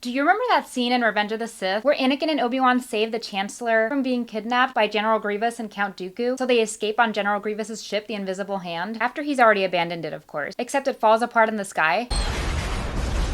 Do you remember that scene in Revenge of the Sith where Anakin and Obi-Wan save the Chancellor from being kidnapped by General Grievous and Count Dooku? So they escape on General Grievous's ship, the Invisible Hand, after he's already abandoned it, of course. Except it falls apart in the sky.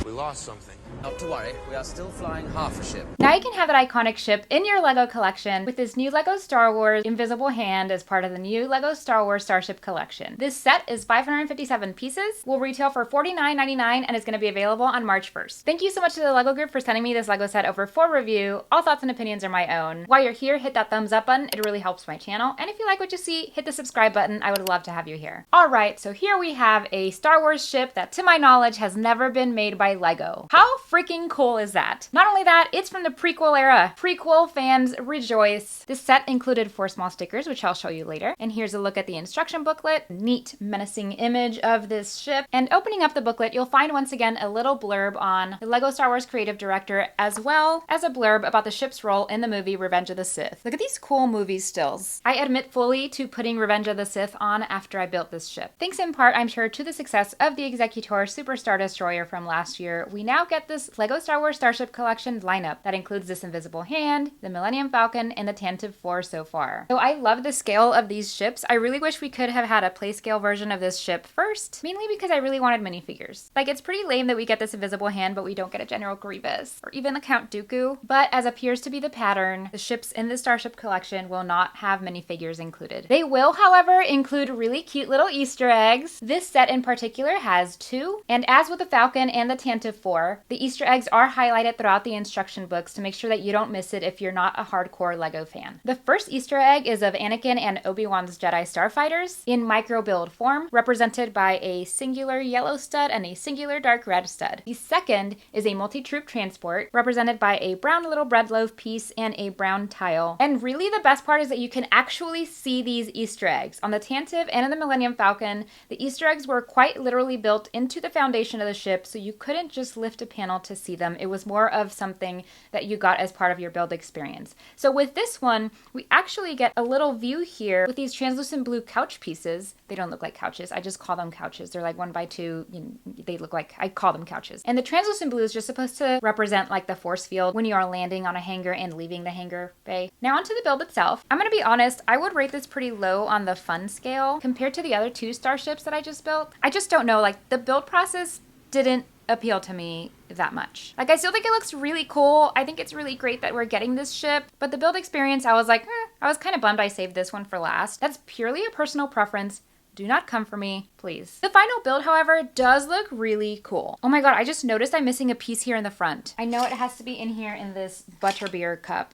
We lost something. Not to worry, we are still flying half a ship. Now you can have that iconic ship in your LEGO collection with this new LEGO Star Wars Invisible Hand as part of the new LEGO Star Wars Starship collection. This set is 557 pieces, will retail for $49.99, and is going to be available on March 1st. Thank you so much to the LEGO group for sending me this LEGO set over for review. All thoughts and opinions are my own. While you're here, hit that thumbs up button. It really helps my channel. And if you like what you see, hit the subscribe button. I would love to have you here. Alright, so here we have a Star Wars ship that, to my knowledge, has never been made by LEGO. How freaking cool is that? Not only that, it's from the prequel era. Prequel fans rejoice. This set included 4 small stickers, which I'll show you later. And here's a look at the instruction booklet. Neat, menacing image of this ship. And opening up the booklet, you'll find once again a little blurb on the LEGO Star Wars creative director, as well as a blurb about the ship's role in the movie Revenge of the Sith. Look at these cool movie stills. I admit fully to putting Revenge of the Sith on after I built this ship. Thanks in part, I'm sure, to the success of the Executor Super Star Destroyer from last year, we now get this LEGO Star Wars Starship Collection lineup that includes this Invisible Hand, the Millennium Falcon, and the Tantive 4 so far. So I love the scale of these ships. I really wish we could have had a playscale version of this ship first, mainly because I really wanted minifigures. Like, it's pretty lame that we get this Invisible Hand, but we don't get a General Grievous, or even the Count Dooku. But as appears to be the pattern, the ships in the Starship Collection will not have minifigures included. They will, however, include really cute little Easter eggs. This set in particular has 2, and as with the Falcon and the Tantive 4, the Easter eggs are highlighted throughout the instruction books to make sure that you don't miss it if you're not a hardcore LEGO fan. The first Easter egg is of Anakin and Obi-Wan's Jedi Starfighters in micro build form, represented by a singular yellow stud and a singular dark red stud. The second is a multi-troop transport, represented by a brown little bread loaf piece and a brown tile. And really the best part is that you can actually see these Easter eggs. On the Tantive and in the Millennium Falcon, the Easter eggs were quite literally built into the foundation of the ship, so you couldn't just lift a panel to see them. It was more of something that you got as part of your build experience. So with this one, we actually get a little view here with these translucent blue couch pieces. They don't look like couches. I just call them couches. They're like 1x2. You know, they look like, I call them couches. And the translucent blue is just supposed to represent like the force field when you are landing on a hangar and leaving the hangar bay. Now onto the build itself. I'm gonna be honest, I would rate this pretty low on the fun scale compared to the other 2 starships that I just built. I just don't know, like the build process didn't appeal to me that much. Like, I still think it looks really cool. I think it's really great that we're getting this ship, but the build experience, I was like, I was kind of bummed I saved this one for last. That's purely a personal preference. Do not come for me, please. The final build, however, does look really cool. Oh my god, I just noticed I'm missing a piece here in the front. I know it has to be in here in this butterbeer cup.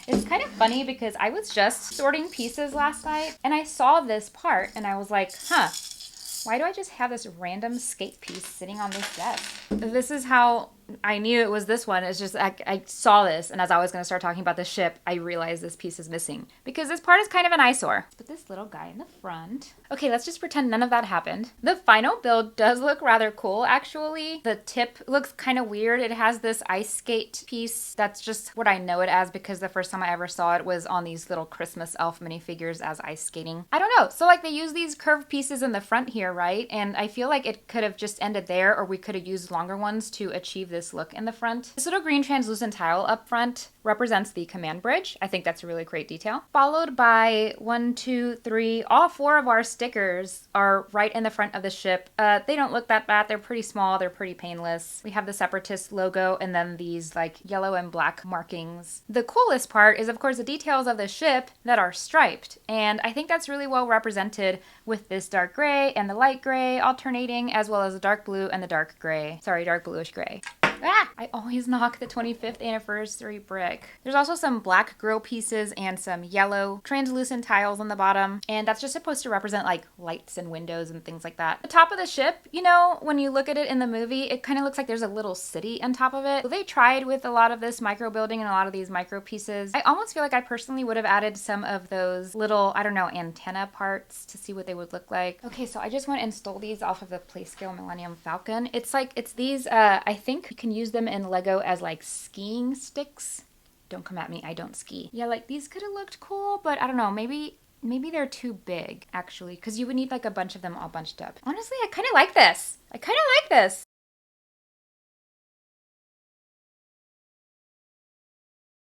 It's kind of funny because I was just sorting pieces last night and I saw this part and I was like, why do I just have this random skate piece sitting on this desk? This is how I knew it was this one. It's just, I saw this, and as I was going to start talking about the ship, I realized this piece is missing. Because this part is kind of an eyesore. Let's put this little guy in the front. Okay, let's just pretend none of that happened. The final build does look rather cool, actually. The tip looks kind of weird. It has this ice skate piece. That's just what I know it as because the first time I ever saw it was on these little Christmas elf minifigures as ice skating. I don't know. So like they use these curved pieces in the front here, right? And I feel like it could have just ended there, or we could have used longer ones to achieve this look in the front. This little green translucent tile up front represents the command bridge. I think that's a really great detail. Followed by 1, 2, 3, all 4 of our stickers are right in the front of the ship. They don't look that bad. They're pretty small. They're pretty painless. We have the Separatist logo and then these like yellow and black markings. The coolest part is of course the details of the ship that are striped. And I think that's really well represented with this dark gray and the light gray alternating, as well as the dark blue and the dark gray. Sorry, dark bluish gray. Ah! I always knock the 25th anniversary brick. There's also some black grill pieces and some yellow translucent tiles on the bottom, and that's just supposed to represent like lights and windows and things like that. The top of the ship, you know, when you look at it in the movie, it kind of looks like there's a little city on top of it. So they tried with a lot of this micro building and a lot of these micro pieces. I almost feel like I personally would have added some of those little, I don't know, antenna parts to see what they would look like. Okay, so I just went and stole these off of the Playscale Millennium Falcon. It's like, it's these, I think you can use them in Lego as like skiing sticks. Don't come at me, I don't ski. Yeah, like these could have looked cool, but I don't know, maybe they're too big actually, because you would need like a bunch of them all bunched up. Honestly, I kind of like this. I kind of like this.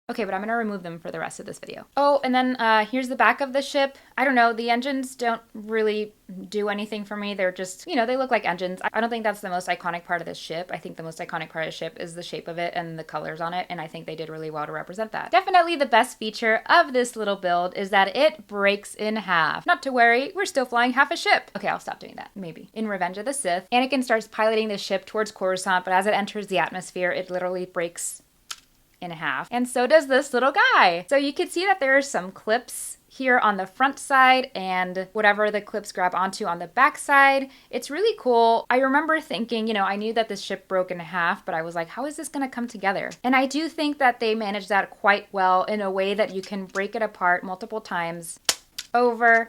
Okay, but I'm gonna remove them for the rest of this video. Oh, and then here's the back of the ship. I don't know, the engines don't really do anything for me. They're just, you know, they look like engines. I don't think that's the most iconic part of this ship. I think the most iconic part of the ship is the shape of it and the colors on it, and I think they did really well to represent that. Definitely the best feature of this little build is that it breaks in half. Not to worry, we're still flying half a ship. Okay, I'll stop doing that, maybe. In Revenge of the Sith, Anakin starts piloting the ship towards Coruscant, but as it enters the atmosphere, it literally breaks in half. And so does this little guy. So you can see that there are some clips here on the front side and whatever the clips grab onto on the back side. It's really cool. I remember thinking, you know, I knew that this ship broke in half, but I was like, how is this gonna come together? And I do think that they managed that quite well in a way that you can break it apart multiple times over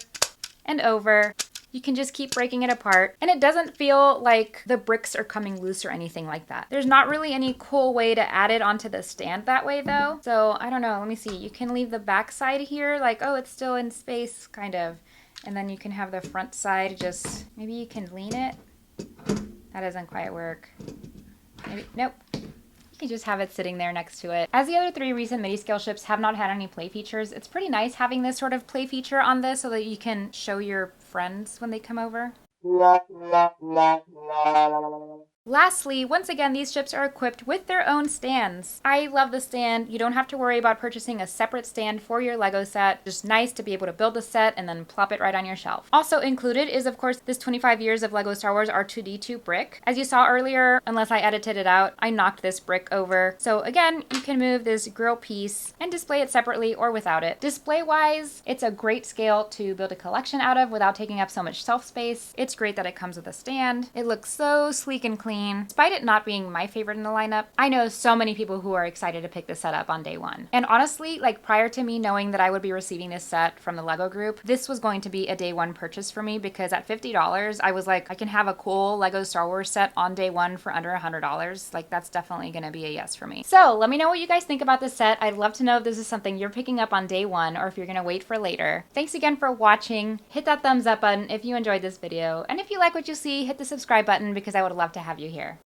and over. You can just keep breaking it apart, and it doesn't feel like the bricks are coming loose or anything like that. There's not really any cool way to add it onto the stand that way though. So I don't know, let me see. You can leave the back side here, like, oh, it's still in space, kind of. And then you can have the front side just, maybe you can lean it. That doesn't quite work. Maybe, nope. You can just have it sitting there next to it. As the other 3 recent mini-scale ships have not had any play features, it's pretty nice having this sort of play feature on this so that you can show your friends when they come over. Lastly, once again, these ships are equipped with their own stands. I love the stand. You don't have to worry about purchasing a separate stand for your Lego set. Just nice to be able to build a set and then plop it right on your shelf. Also included is, of course, this 25 years of Lego Star Wars R2-D2 brick. As you saw earlier, unless I edited it out, I knocked this brick over. So again, you can move this grill piece and display it separately or without it. Display-wise, it's a great scale to build a collection out of without taking up so much shelf space. It's great that it comes with a stand. It looks so sleek and clean. Despite it not being my favorite in the lineup, I know so many people who are excited to pick this set up on day one. And honestly, like prior to me knowing that I would be receiving this set from the Lego group, this was going to be a day one purchase for me because at $50, I was like, I can have a cool Lego Star Wars set on day one for under $100. Like that's definitely gonna be a yes for me. So let me know what you guys think about this set. I'd love to know if this is something you're picking up on day one or if you're gonna wait for later. Thanks again for watching. Hit that thumbs up button if you enjoyed this video. And if you like what you see, hit the subscribe button because I would love to have you here.